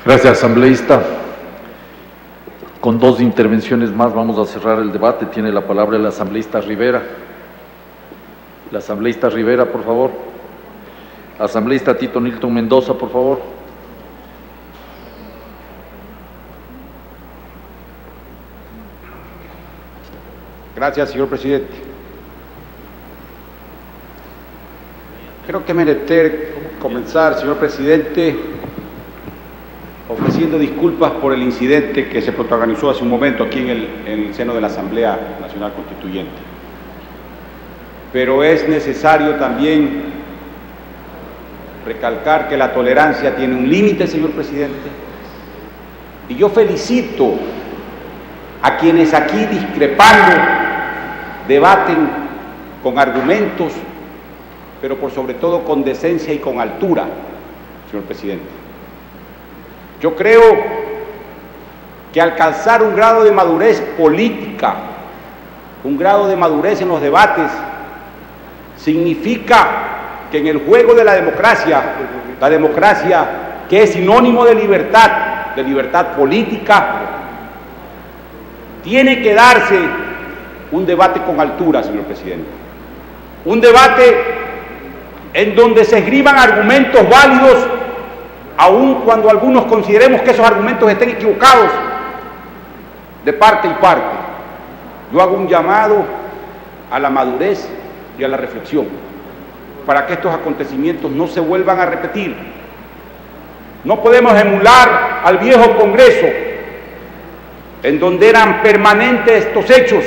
Gracias, asambleísta. Con dos intervenciones más vamos a cerrar el debate. Tiene la palabra el asambleísta Rivera. La asambleísta Rivera, por favor. Asambleísta Tito Nilton Mendoza, por favor. Gracias, señor presidente. Creo que es menester comenzar, señor presidente, ofreciendo disculpas por el incidente que se protagonizó hace un momento aquí en el seno de la Asamblea Nacional Constituyente. Pero es necesario también recalcar que la tolerancia tiene un límite, señor presidente, y yo felicito a quienes aquí discrepando debaten con argumentos, pero por sobre todo con decencia y con altura, señor presidente. Yo creo que alcanzar un grado de madurez política, un grado de madurez en los debates, significa que en el juego de la democracia que es sinónimo de libertad política, tiene que darse un debate con altura, señor presidente. Un debate en donde se esgriban argumentos válidos, aun cuando algunos consideremos que esos argumentos estén equivocados, de parte y parte. Yo hago un llamado a la madurez y a la reflexión, para que estos acontecimientos no se vuelvan a repetir. No podemos emular al viejo Congreso, en donde eran permanentes estos hechos,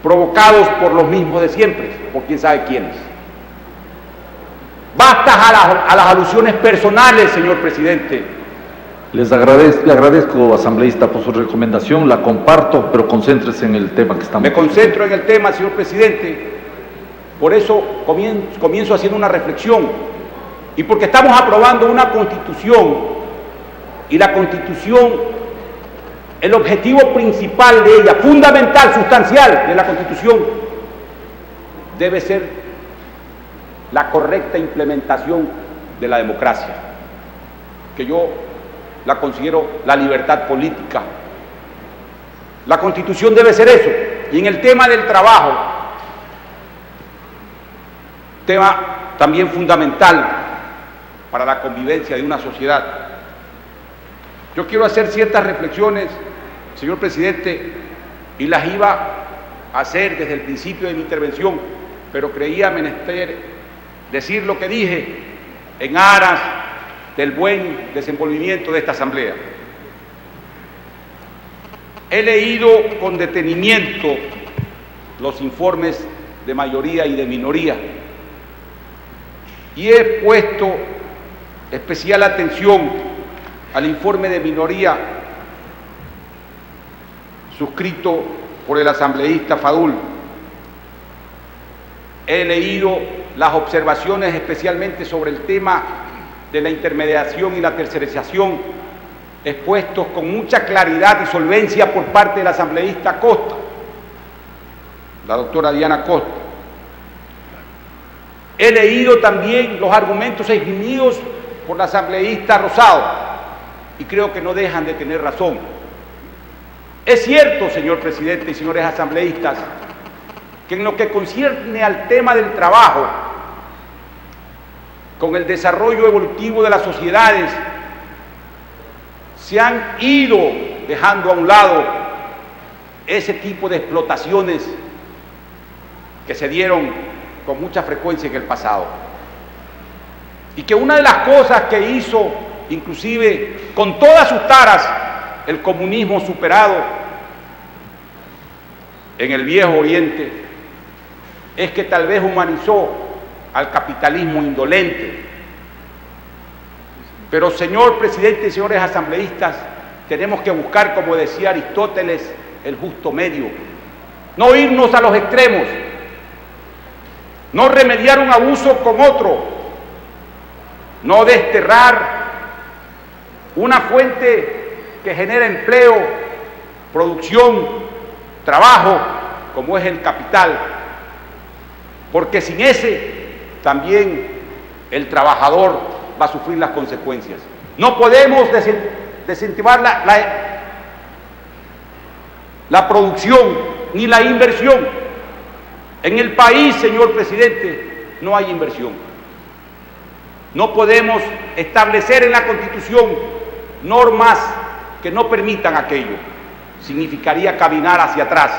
provocados por los mismos de siempre, por quién sabe quiénes. Basta a las alusiones personales, señor presidente. Le agradezco, asambleísta, por su recomendación, la comparto, pero concéntrese en el tema que estamos discutiendo. Me concentro en el tema, señor presidente. Por eso comienzo haciendo una reflexión, y porque estamos aprobando una Constitución, y la Constitución, el objetivo principal de ella, fundamental, sustancial de la Constitución, debe ser la correcta implementación de la democracia, que yo la considero la libertad política. La Constitución debe ser eso. Y en el tema del trabajo, tema también fundamental para la convivencia de una sociedad, yo quiero hacer ciertas reflexiones, señor presidente, y las iba a hacer desde el principio de mi intervención, pero creía menester decir lo que dije en aras del buen desenvolvimiento de esta Asamblea. He leído con detenimiento los informes de mayoría y de minoría, y he puesto especial atención al informe de minoría suscrito por el asambleísta Fadul. He leído las observaciones especialmente sobre el tema de la intermediación y la tercerización, expuestos con mucha claridad y solvencia por parte del asambleísta Costa, la doctora Diana Costa. He leído también los argumentos esgrimidos por la asambleísta Rosado, y creo que no dejan de tener razón. Es cierto, señor presidente y señores asambleístas, que en lo que concierne al tema del trabajo, con el desarrollo evolutivo de las sociedades, se han ido dejando a un lado ese tipo de explotaciones que se dieron con mucha frecuencia en el pasado. Y que una de las cosas que hizo, inclusive con todas sus taras, el comunismo superado en el Viejo Oriente, es que tal vez humanizó al capitalismo indolente. Pero, señor presidente y señores asambleístas, tenemos que buscar, como decía Aristóteles, el justo medio. No irnos a los extremos, no remediar un abuso con otro, no desterrar una fuente que genera empleo, producción, trabajo, como es el capital, porque sin ese también el trabajador va a sufrir las consecuencias. No podemos desincentivar la producción ni la inversión. En el país, señor presidente, no hay inversión. No podemos establecer en la Constitución normas que no permitan aquello. Significaría caminar hacia atrás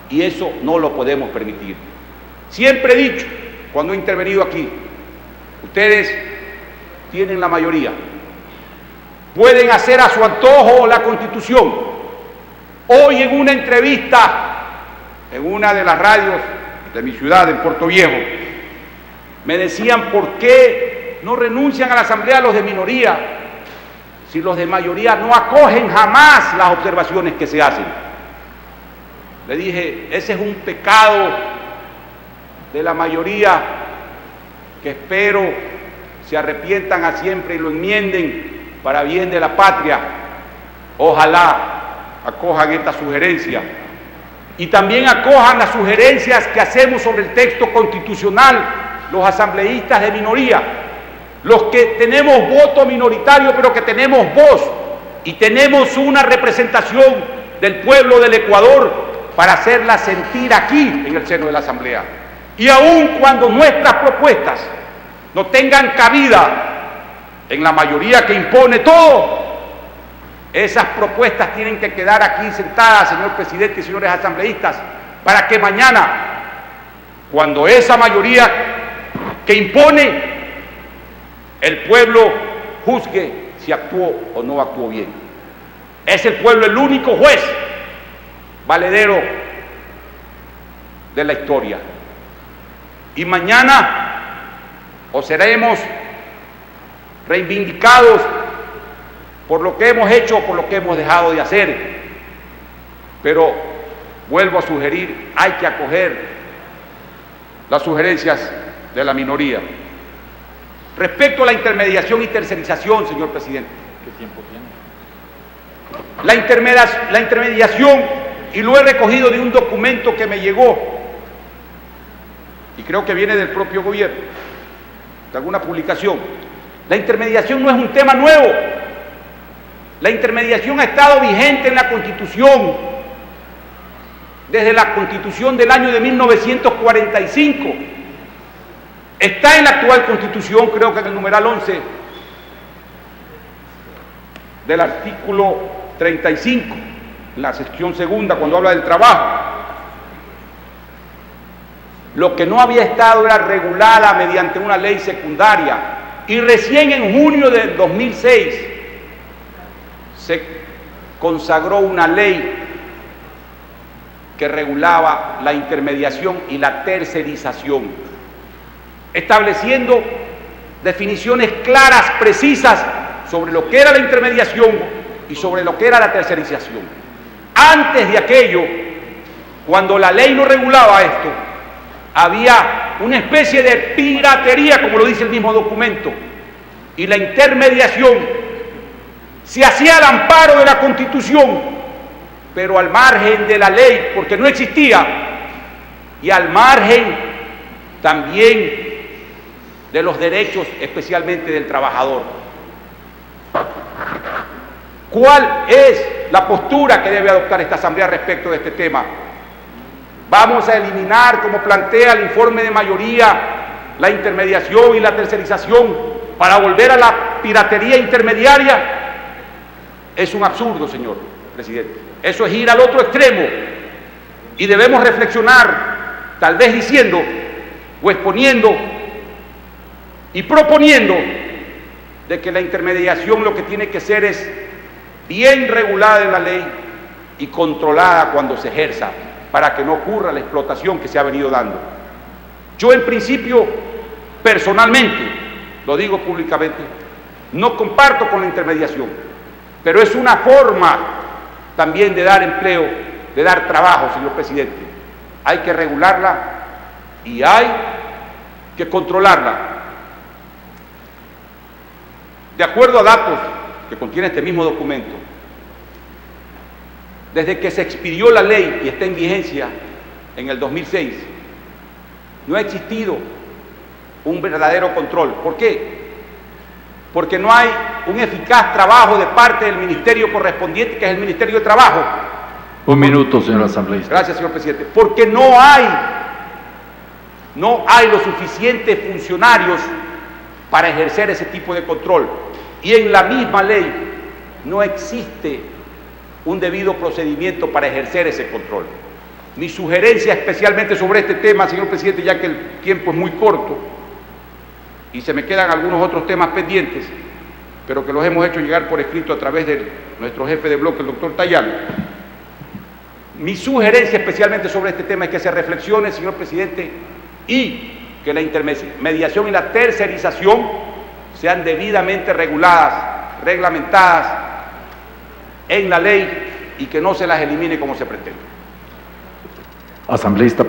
y eso no lo podemos permitir. Siempre he dicho, cuando he intervenido aquí, ustedes tienen la mayoría. Pueden hacer a su antojo la Constitución. Hoy en una entrevista en una de las radios de mi ciudad, en Puerto Viejo, me decían por qué no renuncian a la Asamblea los de minoría, si los de mayoría no acogen jamás las observaciones que se hacen. Le dije, ese es un pecado de la mayoría que espero se arrepientan a siempre y lo enmienden para bien de la patria. Ojalá acojan esta sugerencia y también acojan las sugerencias que hacemos sobre el texto constitucional los asambleístas de minoría, los que tenemos voto minoritario pero que tenemos voz y tenemos una representación del pueblo del Ecuador para hacerla sentir aquí en el seno de la Asamblea. Y aun cuando nuestras propuestas no tengan cabida en la mayoría que impone todo, esas propuestas tienen que quedar aquí sentadas, señor presidente y señores asambleístas, para que mañana, cuando esa mayoría que impone, el pueblo juzgue si actuó o no actuó bien. Es el pueblo el único juez valedero de la historia. Y mañana o seremos reivindicados por lo que hemos hecho o por lo que hemos dejado de hacer. Pero vuelvo a sugerir, hay que acoger las sugerencias de la minoría. Respecto a la intermediación y tercerización, señor presidente. ¿Qué tiempo tiene? La intermediación, y lo he recogido de un documento que me llegó, y creo que viene del propio gobierno, de alguna publicación. La intermediación no es un tema nuevo. La intermediación ha estado vigente en la Constitución desde la Constitución del año de 1945. Está en la actual Constitución, creo que en el numeral 11 del artículo 35, en la sección segunda, cuando habla del trabajo. Lo que no había estado era regulada mediante una ley secundaria, y recién en junio del 2006 se consagró una ley que regulaba la intermediación y la tercerización, estableciendo definiciones claras, precisas, sobre lo que era la intermediación y sobre lo que era la tercerización. Antes de aquello, cuando la ley no regulaba esto, había una especie de piratería, como lo dice el mismo documento, y la intermediación se hacía al amparo de la Constitución, pero al margen de la ley, porque no existía, y al margen también de los derechos, especialmente del trabajador. ¿Cuál es la postura que debe adoptar esta Asamblea respecto de este tema? Vamos a eliminar, como plantea el informe de mayoría, la intermediación y la tercerización para volver a la piratería intermediaria. Es un absurdo, señor presidente. Eso es ir al otro extremo, y debemos reflexionar, tal vez diciendo o exponiendo y proponiendo de que la intermediación lo que tiene que ser es bien regulada en la ley y controlada cuando se ejerza, para que no ocurra la explotación que se ha venido dando. Yo, en principio, personalmente, lo digo públicamente, no comparto con la intermediación, pero es una forma también de dar empleo, de dar trabajo, señor presidente. Hay que regularla y hay que controlarla. De acuerdo a datos que contiene este mismo documento, desde que se expidió la ley y está en vigencia en el 2006, no ha existido un verdadero control. ¿Por qué? Porque no hay un eficaz trabajo de parte del ministerio correspondiente, que es el Ministerio de Trabajo. Un minuto, señor asambleísta. Gracias, señor presidente. Porque no hay los suficientes funcionarios para ejercer ese tipo de control. Y en la misma ley no existe un debido procedimiento para ejercer ese control. Mi sugerencia especialmente sobre este tema, señor presidente, ya que el tiempo es muy corto y se me quedan algunos otros temas pendientes, pero que los hemos hecho llegar por escrito a través de nuestro jefe de bloque, el doctor Tayano. Mi sugerencia especialmente sobre este tema es que se reflexione, señor presidente, y que la intermediación y la tercerización sean debidamente reguladas, reglamentadas en la ley y que no se las elimine como se pretende. Asambleísta.